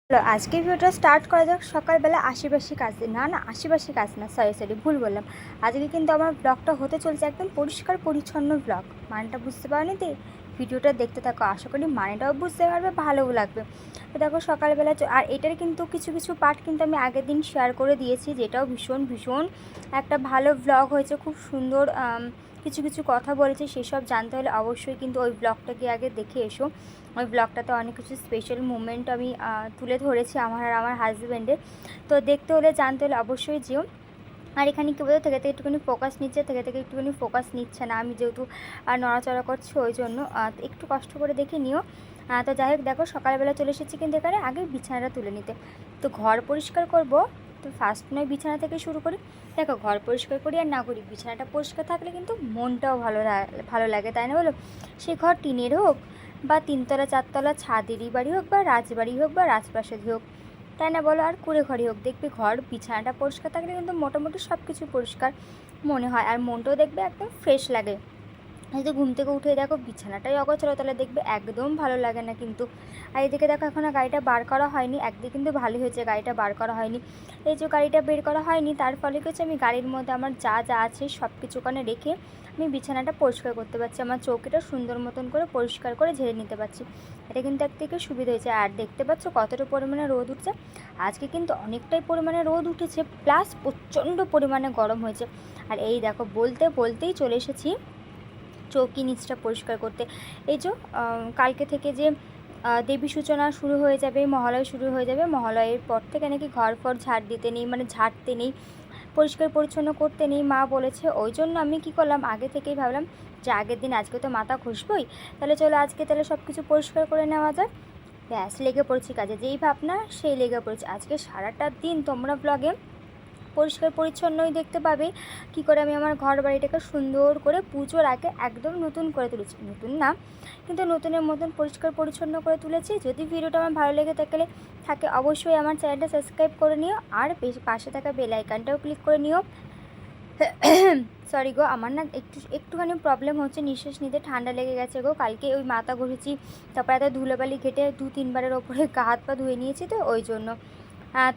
Hello, আজকের ভিডিওটা start করা যাক সকালবেলা আশিপাশি কাজ দিয়ে। না আশিপাশি কাজ না, সরি ভুল বললাম। আজকে কিন্তু আমার ব্লগটা হতে চলছে একদম পরিষ্কার পরিচ্ছন্ন ব্লগ। মানেটা বুঝতে পারোনি তো? ভিডিওটা দেখতে থাকো, আশা করি মানেটাও বুঝতে পারবে, ভালোও লাগবে। তো দেখো সকালবেলা আর এটার কিন্তু কিছু কিছু পার্ট কিন্তু আমি আগের দিন শেয়ার করে দিয়েছি, যেটাও ভীষণ ভীষণ একটা ভালো ব্লগ হয়েছে, খুব সুন্দর কিছু কিছু কথা বলেছে। সেসব জানতে হলে অবশ্যই কিন্তু ওই ব্লগটাকে আগে দেখে এসো। ওই ব্লগটাতে অনেক কিছু স্পেশাল মুমেন্ট আমি তুলে ধরেছি আমার আর আমার হাজব্যান্ডের। তো দেখতে হলে জানতে হলে অবশ্যই যেও। আর এখানে কী বলতো, থেকে একটুখানি ফোকাস নিচ্ছে, থেকে একটুখানি ফোকাস নিচ্ছে না, আমি যেহেতু নড়াচড়া করছি ওই জন্য একটু কষ্ট করে দেখে নিও। তো যাই হোক, দেখো সকালবেলা চলে এসেছি কিন্তু এখানে আগে বিছানাটা তুলে নিতে। তো ঘর পরিষ্কার করব, তো ফার্স্ট নয় বিছানা থেকে শুরু করি। দেখো ঘর পরিষ্কার করি আর না করি, বিছানাটা পরিষ্কার থাকলে কিন্তু মনটাও ভালো লাগে, তাই না বলো? সে ঘর টিনের হোক বা তিনতলা চারতলা ছাদেরই বাড়ি হোক বা রাজবাড়ি হোক বা রাজপ্রাসাদী হোক, তাই না বলো? আর কুড়ে ঘরে হোক, দেখবে ঘর বিছানাটা পরিষ্কার থাকলে কিন্তু মোটামুটি সব কিছু পরিষ্কার মনে হয়, আর মনটাও দেখবে একদম ফ্রেশ লাগে। যদি ঘুম থেকে উঠে দেখো বিছানাটাই অগোছালো, তাহলে দেখবে একদম ভালো লাগে না কিন্তু। আর এদিকে দেখো এখনও গাড়িটা বার করা হয়নি, একদিকে কিন্তু ভালোই হয়েছে গাড়িটা বার করা হয়নি। এই যে গাড়িটা বের করা হয়নি, তার ফলে কিছু আমি গাড়ির মধ্যে আমার যা যা আছে সব কিছু ওখানে রেখে আমি বিছানাটা পরিষ্কার করতে পারছি, আমার চৌকিটা সুন্দর মতন করে পরিষ্কার করে ঝেড়ে নিতে পারছি। এটা কিন্তু একদিকে সুবিধা হয়েছে। আর দেখতে পাচ্ছ কতটা পরিমাণে রোদ উঠছে। আজকে কিন্তু অনেকটাই পরিমাণে রোদ উঠেছে, প্লাস প্রচণ্ড পরিমাণে গরম হয়েছে। আর এই দেখো বলতেই চলে এসেছি চৌকি নিচটা পরিষ্কার করতে। এই যে কালকে থেকে যে দেবী সূচনা শুরু হয়ে যাবে, মহালয় শুরু হয়ে যাবে, মহালয়ের পর থেকে নাকি ঘর ফর ঝাড় দিতে নেই, মানে ঝাড়তে নেই, পরিষ্কার পরিচ্ছন্ন করতে নেই, মা বলেছে। ওই জন্য আমি কি করলাম, আগে থেকেই ভাবলাম যে আগের দিন আজকে তো মাথা ঘষবই, তাহলে চলো আজকে তাহলে সব কিছু পরিষ্কার করে নেওয়া যায়। ব্যাস লেগে পড়েছি কাজে, যেই ভাবনা সেই লেগে পড়েছি। আজকে সারাটা দিন তোমরা ব্লগে পরিষ্কার পরিচ্ছন্নই দেখতে পাবে কি করে আমি আমার ঘর বাড়িটাকে সুন্দর করে পুজোর আগে একদম নতুন করে তুলেছি। নতুন না, কিন্তু নতুনের মতন পরিষ্কার পরিচ্ছন্ন করে তুলেছি। যদি ভিডিওটা আমার ভালো লেগে থাকে অবশ্যই আমার চ্যানেলটা সাবস্ক্রাইব করে নিও, আর পাশে থাকা বেল আইকনটাও ক্লিক করে নিও। সরি গো, আমার না একটুখানি প্রবলেম হচ্ছে নিঃশ্বাস নিতে, ঠান্ডা লেগে গেছে গো। কালকে ওই মাথা ঘুরেছি, তারপরে এত ধুলোবালি ঘেটে 2-3বারের ওপরে গা হাত পা ধুয়ে নিয়েছি, তো ওই জন্য।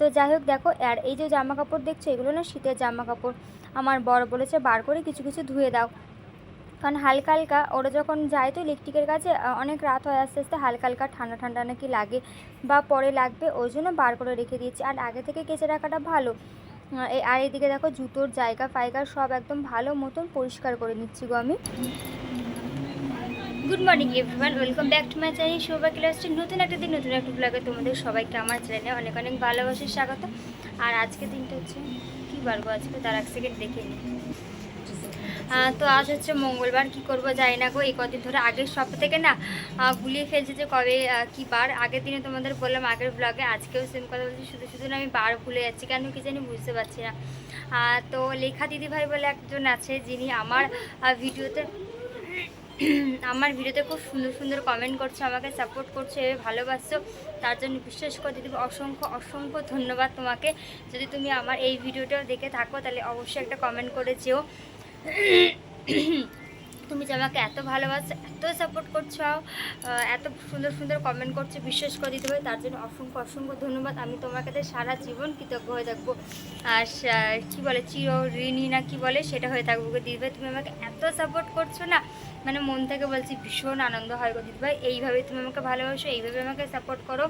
তো যাই হোক দেখো, আর এই যে জামা কাপড় দেখছো, এগুলো না শীতের জামা কাপড়। আমার বর বলেছে বার করে কিছু কিছু ধুয়ে দাও, কারণ হালকা হালকা ওরা যখন যায় তো ইলেকট্রিকের কাছে, অনেক রাত হয় আস্তে আস্তে, হালকা হালকা ঠান্ডা ঠান্ডা নাকি লাগে বা পরে লাগবে, ওই জন্য বার করে রেখে দিয়েছি। আর আগে থেকে কেচে রাখাটা ভালো। আর এইদিকে দেখো জুতোর জায়গা ফায়গা সব একদম ভালো মতন পরিষ্কার করে নিচ্ছি গো আমি। Good morning everyone, welcome back to my channel Shobha ক্লাসটি। নতুন একটা দিন, নতুন একটা ব্লগে তোমাদের সবাইকে আমার চ্যানেলে অনেক অনেক ভালোবাসার স্বাগত। আর আজকে দিনটা হচ্ছে কী বার গো, আজকে তার এক সেকেন্ড দেখে নিই। তো আজ হচ্ছে মঙ্গলবার, কি করব জানি না গো। এই কদিন ধরে আগের সপ্তাহ থেকে না গুলিয়ে ফেলছে যে কবে কী বার। আগের দিনে তোমাদের বললাম আগের ব্লগে, আজকেও সেম কথা বলছি, শুধু শুধু না আমি বার ভুলে যাচ্ছি, কেন কি জানি বুঝতে পারছি না। তো লেখা দিদিভাই বলে একজন আছে, যিনি আমার ভিডিওতে খুব সুন্দর সুন্দর কমেন্ট করছে, আমাকে সাপোর্ট করছে, ভালোবাসছো, তার জন্য বিশ্বাস করে দিদি অসংখ্য অসংখ্য ধন্যবাদ তোমাকে। যদি তুমি আমার এই ভিডিওটাও দেখে থাকো তাহলে অবশ্যই একটা কমেন্ট করে যেও। তুমি যে আমাকে এত ভালোবাসো, এত সাপোর্ট করছো, এত সুন্দর সুন্দর কমেন্ট করছো, বিশ্বাস করে দিতে হবে, তার জন্য অসংখ্য অসংখ্য ধন্যবাদ। আমি তোমার কাছে সারা জীবন কৃতজ্ঞ হয়ে থাকবো। আর কী বলে, চির ঋণী না কি বলে, সেটা হয়ে থাকবো গো দিদিভাই। তুমি আমাকে এত সাপোর্ট করছো না, মানে মন থেকে বলছি, ভীষণ আনন্দ হয় গো দিদিভাই। এইভাবেই তুমি আমাকে ভালোবাসো, এইভাবে আমাকে সাপোর্ট করো,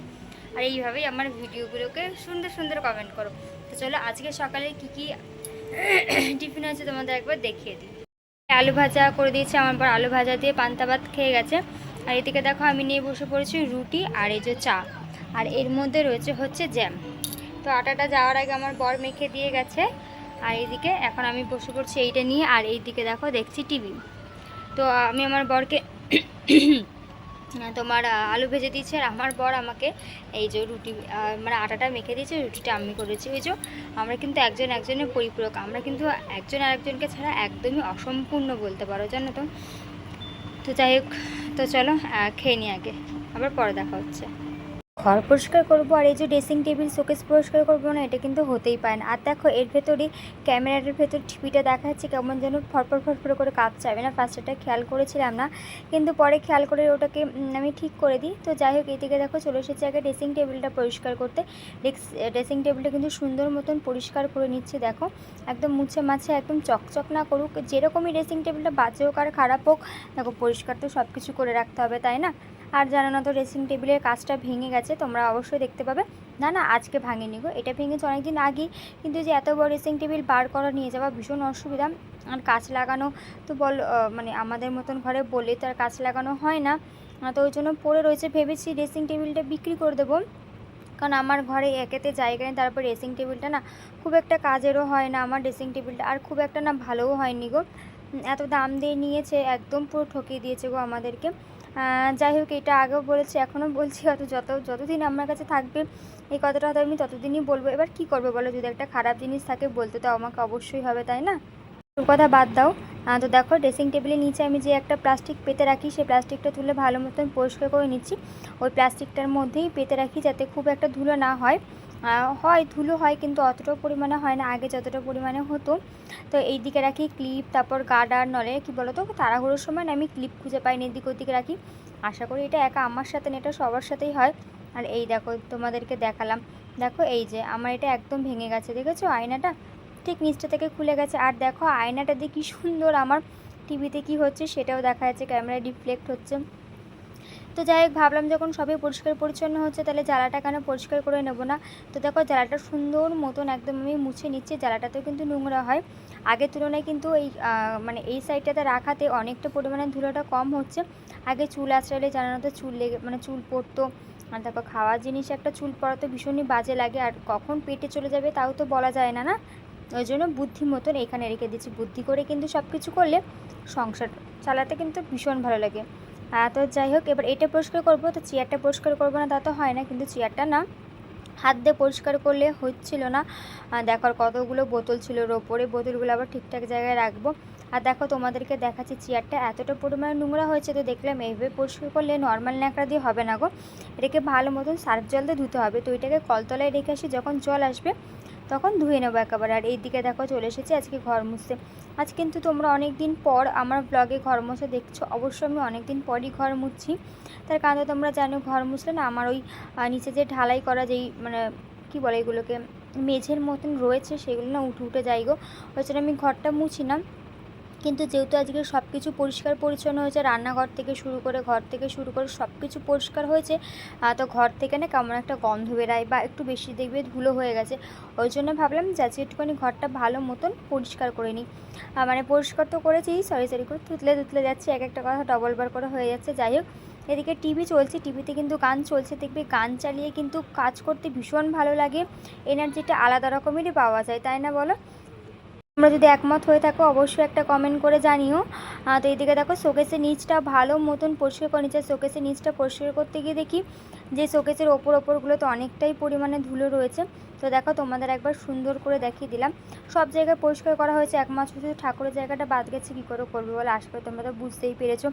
আর এইভাবেই আমার ভিডিওগুলোকে সুন্দর সুন্দর কমেন্ট করো। তো চলো আজকে সকালে কী কী টিফিন আছে তোমাদের একবার দেখিয়ে দিই। আলু ভাজা করে দিয়েছে আমার পর, আলু ভাজা দিয়ে পান্তা ভাত খেয়ে গেছে। আর এদিকে দেখো আমি নিয়ে বসে পড়েছি রুটি আর এই যে চা, আর এর মধ্যে রয়েছে হচ্ছে জ্যাম। তো আটাটা যাওয়ার আগে আমার বর মেখে দিয়ে গেছে। আর এইদিকে এখন আমি বসে পড়ছি এইটা নিয়ে, আর এইদিকে দেখো দেখছি টিভি। তো আমি আমার বরকে তোমার আলু ভেজে দিয়েছে, আর আমার বর আমাকে এই যে রুটি মানে আটাটা মেখে দিয়েছে, রুটিটা আমি করেছি। ওই যে আমরা কিন্তু একজন একজনের পরিপূরক, আমরা কিন্তু একজন আরেকজনকে ছাড়া একদমই অসম্পূর্ণ বলতে পারো, জানো তো। তো যাই হোক, তো চলো খেয়ে নিই আগে, আবার পরে দেখা হচ্ছে। ঘর পরিষ্কার করবো আর এই যে ড্রেসিং টেবিল শোকেস পরিষ্কার করবো না, এটা কিন্তু হতেই পারে না। আর দেখো এর ভেতরে ক্যামেরাটার ভেতর টিভিটা দেখা যাচ্ছে কেমন যেন ফরফর ফরফর করে কাঁপছে। আমি না ফার্স্ট এটা খেয়াল করেছিলাম না, কিন্তু পরে খেয়াল করে ওটাকে আমি ঠিক করে দিই। তো যাই হোক, এইদিকে দেখো চলে এসেছে আগে ড্রেসিং টেবিলটা পরিষ্কার করতে। ড্রেসিং টেবিলটা কিন্তু সুন্দর মতন পরিষ্কার করে নিচ্ছে। দেখো একদম মুছে মাছে একদম চকচক না করুক, যেরকমই ড্রেসিং টেবিলটা বাজে হোক আর খারাপ হোক, দেখো পরিষ্কার তো সব কিছু করে রাখতে হবে, তাই না? আর জানো না তো, ড্রেসিং টেবিলের কাজটা ভেঙে গেছে, তোমরা অবশ্যই দেখতে পাবে। না না, আজকে ভাঙেনি গো, এটা ভেঙেছে অনেকদিন আগেই। কিন্তু যে এত বড় ড্রেসিং টেবিল বার করা নিয়ে যাওয়া ভীষণ অসুবিধা। আর কাচ লাগানো তো বল, মানে আমাদের মতন ঘরে বলে তো আর কাচ লাগানো হয় না। তো ওই জন্য পড়ে রয়েছে। ভেবেছি ড্রেসিং টেবিলটা বিক্রি করে দেবো, কারণ আমার ঘরে একেতে জায়গা নেই, তারপর ড্রেসিং টেবিলটা না খুব একটা কাজেরও হয় না আমার ড্রেসিং টেবিলটা, আর খুব একটা না ভালোও হয়নি গো। এত দাম দিয়ে নিয়েছে, একদম পুরো ঠকিয়ে দিয়েছে গো আমাদেরকে। যাই হোক, এটা আগেও বলেছি এখনও বলছি, যতদিন আমার কাছে থাকবে এই কথাটা হয়তো আমি ততদিনই বলবো। এবার কি করবো বলো, যদি একটা খারাপ জিনিস থাকে বলতে তো আমাকে অবশ্যই হবে, তাই না? ওর কথা বাদ দাও। তো দেখো ড্রেসিং টেবিলের নিচে আমি যে একটা প্লাস্টিক পেতে রাখি, সেই প্লাস্টিকটা তুলে ভালো মতন পরিষ্কার করে নিচ্ছি। ওই প্লাস্টিকটার মধ্যেই পেতে রাখি যাতে খুব একটা ধুলো না হয়। ধুলো হয় কিন্তু অতটাও পরিমাণে হয় না, আগে যতটা পরিমাণে হতো। তো এই দিকে রাখি ক্লিপ, তারপর গার্ডার, নলে কী বলো তো, তাড়াহুড়োর সময় না আমি ক্লিপ খুঁজে পাইনি, এদিক ওদিকে রাখি। আশা করি এটা একা আমার সাথে না, এটা সবার সাথেই হয়। আর এই দেখো তোমাদেরকে দেখালাম, দেখো এই যে আমার এটা একদম ভেঙে গেছে, দেখেছো আয়নাটা ঠিক নিচটা থেকে খুলে গেছে। আর দেখো আয়নাটা দিয়ে কী সুন্দর আমার টিভিতে কি হচ্ছে সেটাও দেখা যাচ্ছে, ক্যামেরায় রিফ্লেক্ট হচ্ছে। তো যাই হোক, ভাবলাম যখন সবই পরিষ্কার পরিচ্ছন্ন হচ্ছে তাহলে জ্বালাটা কেন পরিষ্কার করে নেবো না। তো দেখো জ্বালাটা সুন্দর মতন একদম আমি মুছে নিচ্ছি। জ্বালাটাতেও কিন্তু নোংরা হয়, আগের তুলনায় কিন্তু এই মানে এই সাইডটাতে রাখাতে অনেকটা পরিমাণে ধুলোটা কম হচ্ছে। আগে চুল আঁচড়ালে জানানো তো চুল লেগে মানে চুল পড়তো। আর দেখো খাওয়ার জিনিস একটা চুল পড়া তো ভীষণই বাজে লাগে, আর কখন পেটে চলে যাবে তাও তো বলা যায় না, না? ওই জন্য বুদ্ধি মতন এখানে রেখে দিচ্ছি। বুদ্ধি করে কিন্তু সব কিছু করলে সংসার চালাতে কিন্তু ভীষণ ভালো লাগে। তো যাই হোক, এবার এটা পরিষ্কার করবো, তো চেয়ারটা পরিষ্কার করবো না তা তো হয় না, কিন্তু চেয়ারটা না হাত দিয়ে পরিষ্কার করলে হচ্ছিল না। দেখো কতগুলো বোতল ছিল ওর ওপরে, বোতলগুলো আবার ঠিকঠাক জায়গায় রাখবো। আর দেখো তোমাদেরকে দেখাচ্ছি চেয়ারটা এতটা পরিমাণে নোংরা হয়েছে, তো দেখলাম এইভাবে পরিষ্কার করলে নর্মাল ন্যাকড়া দিয়ে হবে না গো, এটাকে ভালো মতন সার্ফ জল দিয়ে ধুতে হবে। তো এটাকে কলতলায় রেখে আসি, যখন জল আসবে তখন ধুয়ে নেবো একেবারে। আর এই দিকে দেখো চলে এসেছি আজকে ঘর মুছতে। আজ কিন্তু তোমরা অনেক দিন পর আমার ব্লগে ঘর মুছে দেখছো, অবশ্য আমি অনেক দিন পরই ঘর মুছছি। তার কারণ তোমরা জানো, ঘর মুছলে না আমার ওই নিচে যে ঢালাই করা যেই মানে কী বলে এগুলোকে, মেঝের মতন রয়েছে, সেগুলো না উঠে উঠে যাই গো, ওই জন্য আমি ঘরটা মুছি না। কিন্তু যেহেতু আজকে সব কিছু পরিষ্কার পরিচ্ছন্ন হয়েছে, রান্নাঘর থেকে শুরু করে ঘর থেকে শুরু করে সব কিছু পরিষ্কার হয়েছে, তো ঘর থেকে না কেমন একটা গন্ধ বেরায় বা একটু বেশি দেখবে ধুলো হয়ে গেছে। ওই জন্য ভাবলাম যে আজকে একটুখানি ঘরটা ভালো মতন পরিষ্কার করে নিই। মানে পরিষ্কার তো করেছি, সরি করে ধুতলে যাচ্ছে, এক একটা কথা ডবল বার করে হয়ে যাচ্ছে। যাই হোক, এদিকে টিভি চলছে, টিভিতে কিন্তু গান চলছে, দেখবে গান চালিয়ে কিন্তু কাজ করতে ভীষণ ভালো লাগে, এনার্জিটা আলাদা রকমেরই পাওয়া যায়, তাই না বলো? তোমরা যদি একমত হয়ে থাকো অবশ্যই একটা কমেন্ট করে জানিও। তো এইদিকে দেখো শোকেসের নিচটা ভালো মতন পরিষ্কার করে নিচ্ছে। শোকেসের নিচটা পরিষ্কার করতে গিয়ে দেখি যে শোকেসের ওপরগুলো তো অনেকটাই পরিমাণে ধুলো রয়েছে। তো দেখো তোমাদের একবার সুন্দর করে দেখিয়ে দিলাম, সব জায়গায় পরিষ্কার করা হয়েছে, একমাত্র শুধু ঠাকুরের জায়গাটা বাদ গেছে। কী করে করবে বলে, আশা করি তোমরা তো বুঝতেই পেরেছো।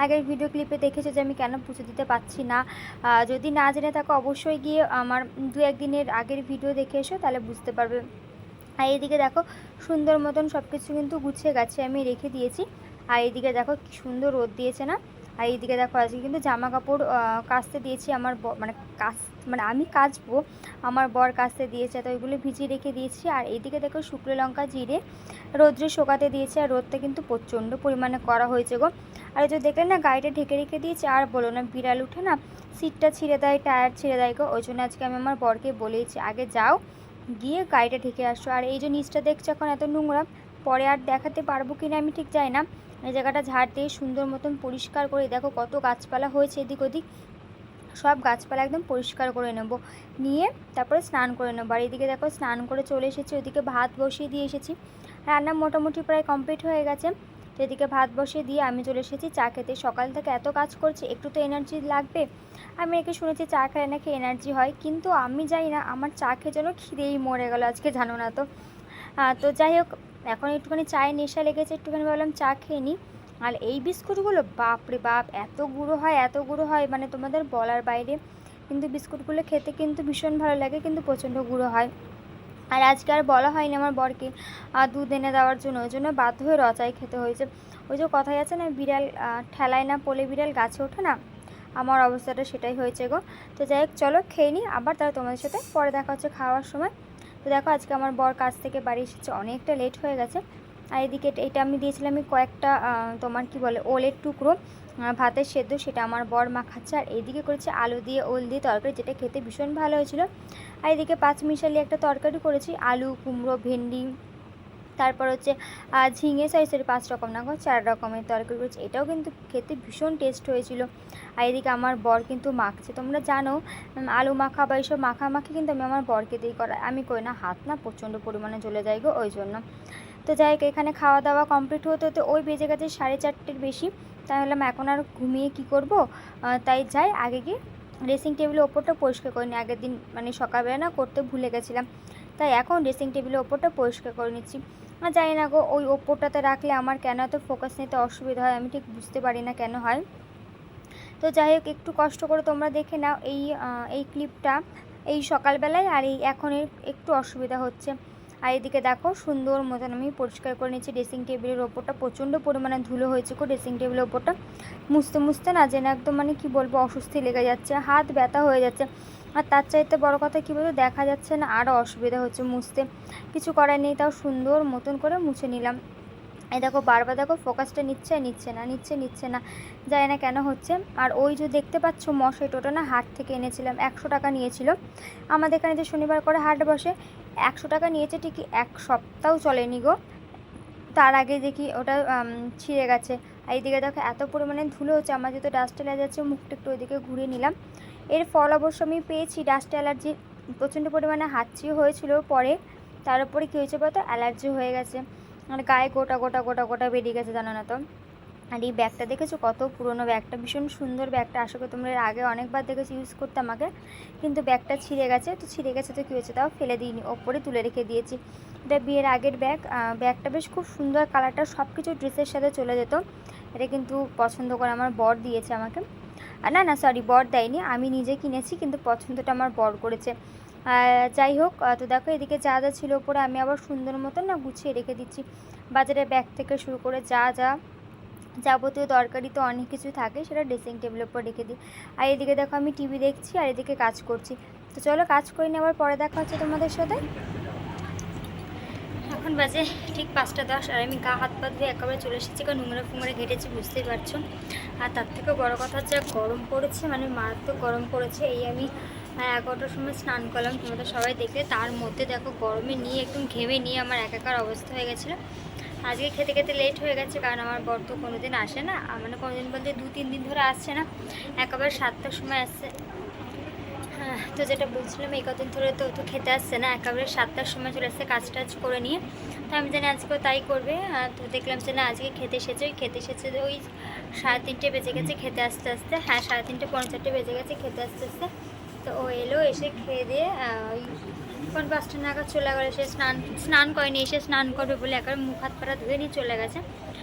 আগের ভিডিও ক্লিপে দেখেছো যে আমি কেন পুজো দিতে পারছি না। যদি না জেনে থাকো অবশ্যই গিয়ে আমার 2-1 দিনের আগের ভিডিও দেখে এসো, তাহলে বুঝতে পারবে। আর এইদিকে দেখো সুন্দর মতন সব কিছু কিন্তু গুছিয়ে গাছে আমি রেখে দিয়েছি। আর এইদিকে দেখো কি সুন্দর রোদ দিয়েছে না। আর এইদিকে দেখো আজকে কিন্তু জামা কাপড় কাচতে দিয়েছি, আমার মানে আমি কাচবো, আমার বর কাচতে দিয়েছে, তো ওইগুলো ভিজিয়ে রেখে দিয়েছি। আর এইদিকে দেখো শুকনো লঙ্কা জিরে রোদ্রে শোকাতে দিয়েছে, আর রোদটা কিন্তু প্রচণ্ড পরিমাণে করা হয়েছে গো। আর এই যে দেখলেন না গাড়িটা ঢেকে রেখে দিয়েছে, আর বলো না বিড়াল উঠে না সিটটা ছিঁড়ে দেয়, টায়ার ছিঁড়ে দেয় গো। ওই জন্য আজকে আমি আমার বরকে বলেইছি আগে যাও গিয়ে গাড়িটা ঢেকে আসো। আর এই যে নিচটা দেখছো এখন এত নোংরা, পরে আর দেখাতে পারবো কিনা আমি ঠিক জানি না। এই জায়গাটা ঝাড় দিয়ে সুন্দর মতন পরিষ্কার করে, দেখো কত গাছপালা হয়েছে এদিক ওদিক, সব গাছপালা একদম পরিষ্কার করে নেব, নিয়ে তারপরে স্নান করে নেবো। আর এদিকে দেখো স্নান করে চলে এসেছি, ওইদিকে ভাত বসিয়ে দিয়ে এসেছি, রান্না মোটামুটি প্রায় কমপ্লিট হয়ে গেছে। তো এদিকে ভাত বসিয়ে দিয়ে আমি চলে এসেছি চা খেতে। সকাল থেকে এত কাজ করছি, একটু তো এনার্জি লাগবে। আমি একে শুনেছি চা খেলে নাকি এনার্জি হয়, কিন্তু আমি জানি না, আমার চা খেয়ে যেন খিদেই মরে গেল আজকে, জানো না তো। তো যাই হোক, এখন একটুখানি চায়ের নেশা লেগেছে, একটুখানি ভাবলাম চা খেয়ে নিই। আর এই বিস্কুটগুলো বাপ রে বাপ, এত গুঁড়ো হয় মানে তোমাদের বলার বাইরে। কিন্তু বিস্কুটগুলো খেতে কিন্তু ভীষণ ভালো লাগে, কিন্তু প্রচণ্ড গুঁড়ো হয়। আর আজকে আর বলা হয়নি আমার বরকে দুধ এনে দেওয়ার জন্য, ওই জন্য বাধ্য হয়ে রচাই খেতে হয়েছে। ওই যে কথাই আছে না, বিড়াল ঠেলায় না পোলে বিড়াল গাছে ওঠে না, আমার অবস্থাটা সেটাই হয়েছে গো। তো যাই হোক, চলো খেয়ে নিই, আবার তাহলে তোমাদের সাথে পরে দেখা হচ্ছে খাওয়ার সময়। তো দেখো আজকে আমার বর কাজ থেকে বাড়ি এসেছে, অনেকটা লেট হয়ে গেছে। আর এদিকে এটা আমি দিয়েছিলাম আমি কয়েকটা তোমার কি বলে ওলের টুকরো ভাতের সেদ্ধ, সেটা আমার বর মাখাচ্ছে। আর এইদিকে করেছি আলু দিয়ে ওল দিয়ে তরকারি, যেটা খেতে ভীষণ ভালো হয়েছিল। আর এদিকে পাঁচমিশালি একটা তরকারি করেছি, আলু কুমড়ো ভেন্ডি, তারপর হচ্ছে ঝিঙে, সরি 5 রকম না গো, 4 রকমের তরকারি করেছি, এটাও কিন্তু খেতে ভীষণ টেস্ট হয়েছিল। আর এদিকে আমার বর কিন্তু মাখছে। তোমরা জানো আলু মাখা বা এইসব মাখামাখি কিন্তু আমি আমার বরকে দিই করা, আমি করি না, হাত না প্রচণ্ড পরিমাণে জ্বলে যায় গো, ওই জন্য। তো যাই হোক, এখানে খাওয়া দাওয়া কমপ্লিট হতে হতে ওই বেজে গেছে 4:30-র বেশি। তাই হলাম এখন আর ঘুমিয়ে কি করব, তাই যাই আগে গিয়ে ড্রেসিং টেবিলের ওপরটা পরিষ্কার করে নিই। আগের দিন মানে সকালবেলা না করতে ভুলে গেছিলাম, তাই এখন ড্রেসিং টেবিলের ওপরটা পরিষ্কার করে নিচ্ছি। আর জানি না গো, ওই ওপরটাতে রাখলে আমার কেন এত ফোকাস নিতে অসুবিধা হয়, আমি ঠিক বুঝতে পারি না কেন হয়। তো যাই হোক, একটু কষ্ট করে তোমরা দেখে নাও এই ক্লিপটা, এই সকালবেলায় আর এই এখনের একটু অসুবিধা হচ্ছে। আর এদিকে দেখো সুন্দর মতন আমি পরিষ্কার করে নিচ্ছি ড্রেসিং টেবিলের ওপরটা, প্রচণ্ড পরিমাণে ধুলো হয়েছে গো ড্রেসিং টেবিলের ওপরটা। মুছতে মুছতে না যেন একদম মানে কি বলবো, অস্বস্তি লেগে যাচ্ছে, হাত ব্যথা হয়ে যাচ্ছে। আর তার চাইতে বড় কথা কী বলবো, দেখা যাচ্ছে না, আরও অসুবিধা হচ্ছে মুছতে। কিছু করার নেই, তাও সুন্দর মতন করে মুছে নিলাম। এই দেখো বারবার দেখো ফোকাসটা নিচ্ছে না, জানি না কেন হচ্ছে। আর ওই যে দেখতে পাচ্ছ মশাইটা, ওটা না হাট থেকে এনেছিলাম, 100 টাকা নিয়েছিল। আমাদের এখানে যে শনিবার করে হাট বসে, 100 টাকা নিয়েছে ঠিকই, 1 সপ্তাহ চলেনি গো, তার আগে দেখি ওটা ছিঁড়ে গেছে। আর এইদিকে দেখো এত পরিমাণে ধুলো হচ্ছে, আমার যেহেতু ডাস্ট অ্যালার্জি আছে, মুখটা একটু ওইদিকে ঘুরিয়ে নিলাম। এর ফল অবশ্য আমি পেয়েছি, ডাস্ট অ্যালার্জি প্রচণ্ড পরিমাণে হাঁচিও হয়েছিল পরে, তার উপরে কী হয়েছে বলতো, অ্যালার্জি হয়ে গেছে, মানে গায়ে গোটা গোটা গোটা গোটা বেরিয়ে গেছে, জানো না তো। আর এই ব্যাগটা দেখেছো, কত পুরনো ব্যাগটা, ভীষণ সুন্দর ব্যাগটা, আশা করি তোমরা এর আগে অনেকবার দেখেছি ইউজ করতে আমাকে, কিন্তু ব্যাগটা ছিঁড়ে গেছে। তো কী হয়েছে, তাও ফেলে দিইনি, ওপরে তুলে রেখে দিয়েছি। এটা বিয়ের আগের ব্যাগ, ব্যাগটা বেশ খুব সুন্দর, কালারটা সব কিছু ড্রেসের সাথে চলে যেত। এটা কিন্তু পছন্দ করে আমার বর দিয়েছে আমাকে, না সরি, বর দেয়নি, আমি নিজে কিনেছি, কিন্তু পছন্দটা আমার বর করেছে। যাই হোক, তো দেখো এদিকে যা যা ছিল ওপরে আমি আবার সুন্দর মতন না গুছিয়ে রেখে দিচ্ছি। বাজারের ব্যাগ থেকে শুরু করে যা যা যাবতীয় দরকারি তো অনেক কিছু থাকে, সেটা ড্রেসিং টেবিলের উপর রেখে দিই। আর এদিকে দেখো আমি টিভি দেখছি, আর এদিকে কাজ করছি। তো চলো কাজ করে নিয়ে আবার পরে দেখা হচ্ছে তোমাদের সাথে। এখন বাজে ঠিক 5:10, আর আমি গা হাত পা ধুয়ে একেবারে চলে এসেছি, কারণ নোংরা ফুংরা ঘেটেছি, বুঝতেই পারছো। আর তার থেকেও বড়ো কথা হচ্ছে গরম পড়েছে, মানে মারাত্মক গরম পড়েছে। এই আমি 11টার সময় স্নান করলাম, তোমরা সবাই দেখলে, তার মধ্যে দেখো গরমে নিয়ে একদম ঘেমে নিয়ে আমার একাকার অবস্থা হয়ে গেছিলো। আজকে খেতে খেতে লেট হয়ে গেছে, কারণ আমার বর তো কোনো দিন আসে না, মানে কোনো দিন বলতে 2-3 দিন ধরে আসছে না, একেবারে 7টার সময় আসছে। হ্যাঁ, তো যেটা বলছিলাম, এই কদিন ধরে তো খেতে আসছে না, একেবারে 7টার সময় চলে আসছে কাজ টাজ করে নিয়ে। তো আমি জানি আজকেও তাই করবে। তো দেখলাম যে না, আজকে খেতে এসেছে ওই 3:30 বেজে গেছে খেতে আসতে আসতে, হ্যাঁ 3:30 পৌনে 4 বেজে গেছে খেতে আসতে আসতে। তো ও এলো, এসে খেয়ে দিয়ে ওই 5টা নাগাদ চলে গেলো। সে স্নান করেনি, এসে স্নান করবে বলে একেবারে মুখ হাত পাটা ধুয়ে নিয়ে চলে গেছে।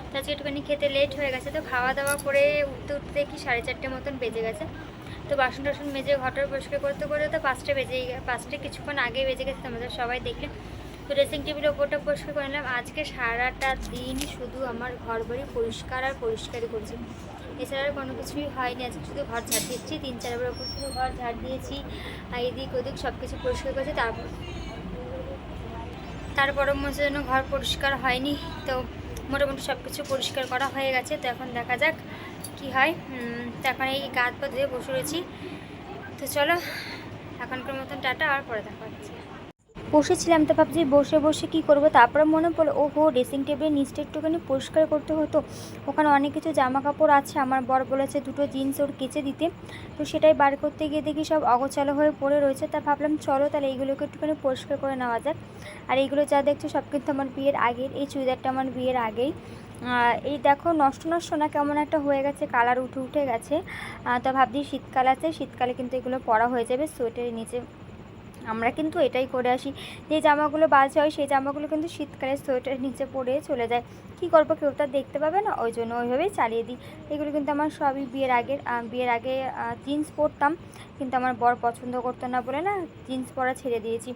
তো আজকে একটুখানি খেতে লেট হয়ে গেছে। তো খাওয়া দাওয়া করে উঠতে দেখি 4:30 মতন বেজে গেছে। তো বাসন টাসন মেজে ঘরটার পরিষ্কার করতে তো 5টা বেজেই গেছে, 5টা কিছুক্ষণ আগে বেজে গেছে, তোমাদের সবাই দেখলে। তো ড্রেসিং টেবিলের ওপরটা পরিষ্কার করে নিলাম। আজকে সারাটা দিন শুধু আমার ঘর বাড়ি পরিষ্কার আর পরিষ্কারই করছি, এছাড়া আর কোনো কিছুই হয়নি। আজকে শুধু ঘর ঝাড় দিয়েছি, 3-4 বার ওপর শুধু ঘর ঝাড় দিয়েছি, আর এদিক ওদিক সব কিছু পরিষ্কার করেছি। তারপরও মনে জন্য ঘর পরিষ্কার হয়নি। তো মোটামুটি সব কিছু পরিষ্কার করা হয়ে গেছে। তো এখন দেখা যাক কি হয়। তো এখন এই গা হাত পা ধুয়ে বসে রয়েছি। তো চলো এখনকার মতন টাটা, আর পরে দেখা হচ্ছে। বসেছিলাম, তো ভাবছি বসে বসে কী করবো, তারপরে মনে পড়লো ওহো ড্রেসিং টেবিলের নিচটা একটুখানি পরিষ্কার করতে হতো, ওখানে অনেক কিছু জামা কাপড় আছে, আমার বর বলেছে 2টো জিন্স ওর কেচে দিতে। তো সেটাই বার করতে গিয়ে দেখি সব অগোছালো হয়ে পড়ে রয়েছে। তা ভাবলাম চলো তাহলে এইগুলোকে একটুখানি পরিষ্কার করে নেওয়া যাক। আর এইগুলো যা দেখছো সব কিন্তু আমার বিয়ের আগের, এই চুড়িদারটা আমার বিয়ের আগেই। এই দেখো নষ্ট না কেমন একটা হয়ে গেছে, কালার উঠে গেছে। তো ভাবছি শীতকাল আছে, শীতকালে কিন্তু এগুলো পরা হয়ে যাবে সোয়েটারের নিচে। আমরা কিন্তু এটাই করে আসি, যে জামাগুলো বাজে হয় সেই জামাগুলো কিন্তু শীতকালে সোয়েটারের নিচে পরে চলে যায়। কী করবো, কেউ তো আর দেখতে পাবে না, ওই জন্য ওইভাবেই চালিয়ে দিই। এগুলো কিন্তু আমার সবই বিয়ের আগে জিন্স পরতাম, কিন্তু আমার বর পছন্দ করতো না বলে না জিন্স পরা ছেড়ে দিয়েছি।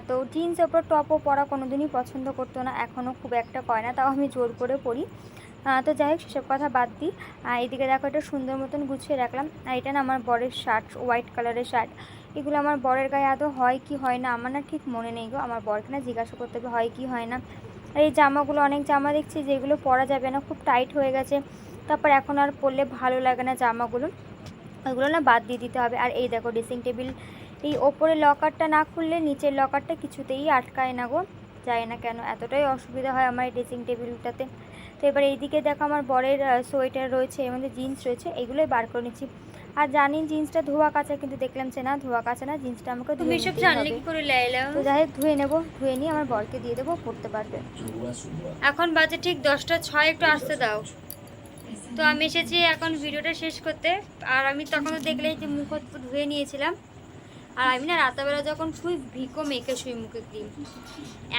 তো জিন্সের ওপর টপও পরা কোনো দিনই পছন্দ করতো না, এখনও খুব একটা করে না, তাও আমি জোর করে পরি। তো যাই হোক, সেসব কথা বাদ দিই। এদিকে দেখো এটা সুন্দর মতন গুছিয়ে রাখলাম। আর এটা না আমার বরের শার্ট, হোয়াইট কালারের শার্ট। এগুলো আমার বরের গায়ে আদৌ হয় কি হয় না আমার না ঠিক মনে নেই গো, আমার বরকে না জিজ্ঞাসা করতে হবে হয় কি হয় না। আর এই জামাগুলো, অনেক জামা দেখছি যেগুলো পরা যাবে না, খুব টাইট হয়ে গেছে, তারপর এখন আর পরলে ভালো লাগে না জামাগুলো, ওইগুলো না বাদ দিয়ে দিতে হবে। আর এই দেখো ড্রেসিং টেবিল, এই ওপরের লকারটা না খুললে নিচের লকারটা কিছুতেই আটকায় না গো, যায় না কেন, এতটাই অসুবিধা হয় আমার এই ড্রেসিং টেবিলটাতে। তো এবার এইদিকে দেখো আমার বরের সোয়েটার রয়েছে, এর মধ্যে জিন্স রয়েছে, এগুলোই বার করে নিচ্ছি। আর জানি জিন্সটা ধোয়া কাচা, কিন্তু দেখলাম যে না ধোয়া কাচা না, জিন্সটা আমাকে ধুয়ে নিতেই হবে। তো যাই হোক ধুয়ে নেবো, ধুয়ে নিয়ে আমার বরকে দিয়ে দেবো, পড়তে পারবে। এখন বাজে ঠিক 10টা 6, একটু আসতে দাও। তো আমি এসেছি এখন ভিডিওটা শেষ করতে, আর আমি তখনও দেখলেই যে মুখ ধুয়ে নিয়েছিলাম। আর আমি না রাতেরবেলা যখন শুই ভিকো মেখে শুই, মুখে ক্রিম,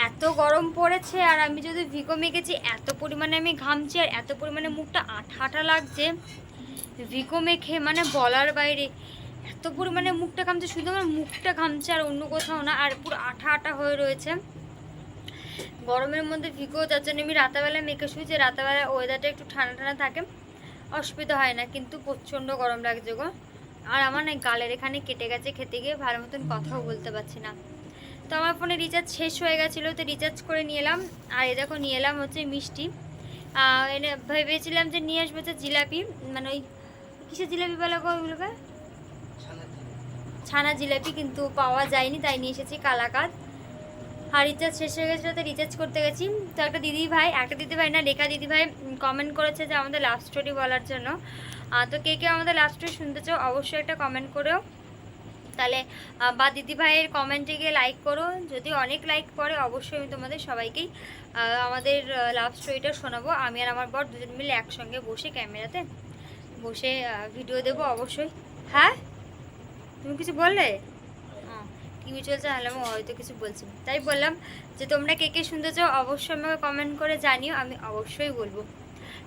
এত গরম পড়েছে, আর আমি যদি ভিকো মেখেছি এত পরিমাণে আমি ঘামছি, আর এত পরিমাণে মুখটা আঠা আঠা লাগছে ভিকো মেখে, মানে বলার বাইরে এত পরিমাণে মুখটা ঘামছে, শুধু আমার মুখটা ঘামছে আর অন্য কোথাও না, আর পুরো আঠা আঠা হয়ে রয়েছে গরমের মধ্যে ভিকো, যার জন্য আমি রাতেরবেলা মেখে শুই, যে রাতেরবেলা ওয়েদারটা একটু ঠান্ডা ঠান্ডা থাকে, অসুবিধা হয় না, কিন্তু প্রচণ্ড গরম লাগছে গো। আর আমার না গালের এখানে কেটে গেছে, খেতে গিয়ে ভালো মতন কথাও বলতে পারছি না। তো আমার ফোনে রিচার্জ শেষ হয়ে গেছিলো, তো রিচার্জ করে নিয়ে এলাম। আর এ দেখো নিয়ে এলাম হচ্ছে মিষ্টি, এনে ভেবেছিলাম যে নিয়ে আসবো হচ্ছে জিলাপি, মানে ওই কিসের জিলাপি বলা গো ওইগুলোকে, ছানা জিলাপি, কিন্তু পাওয়া যায়নি, তাই নিয়ে এসেছি কালাকাঁদ। আর রিচার্জ শেষ হয়ে গেছিলো, তো রিচার্জ করতে গেছি। তো একটা দিদি ভাই না লেখা দিদি ভাই কমেন্ট করেছে যে আমাদের লাভ স্টোরি বলার জন্য। তো কে কে আমাদের লাভ স্টোরি শুনতে চাও অবশ্যই একটা কমেন্ট করেও, তাহলে বা দিদি ভাইয়ের কমেন্টে গিয়ে লাইক করো, যদি অনেক লাইক পড়ে অবশ্যই আমি তোমাদের সবাইকেই আমাদের লাভ স্টোরিটা শোনাবো। আমি আর আমার বর দুজন মিলে একসঙ্গে বসে ক্যামেরাতে বসে ভিডিও দেবো অবশ্যই। হ্যাঁ তুমি কিছু বললে? টিভি চলছে, হলে আমি হয়তো কিছু বলছি, তাই বললাম যে তোমরা কে কে শুনতে চাও অবশ্যই আমাকে কমেন্ট করে জানিও, আমি অবশ্যই বলবো।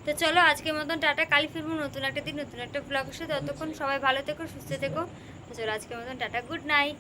তো চলো আজকের মতন টাটা, কাল ফিরবো নতুন একটা দিন নতুন একটা ব্লগের সাথে, ততক্ষণ সবাই ভালো থেকো সুস্থ থেকো। তো চলো আজকের মতন টাটা, গুড নাইট।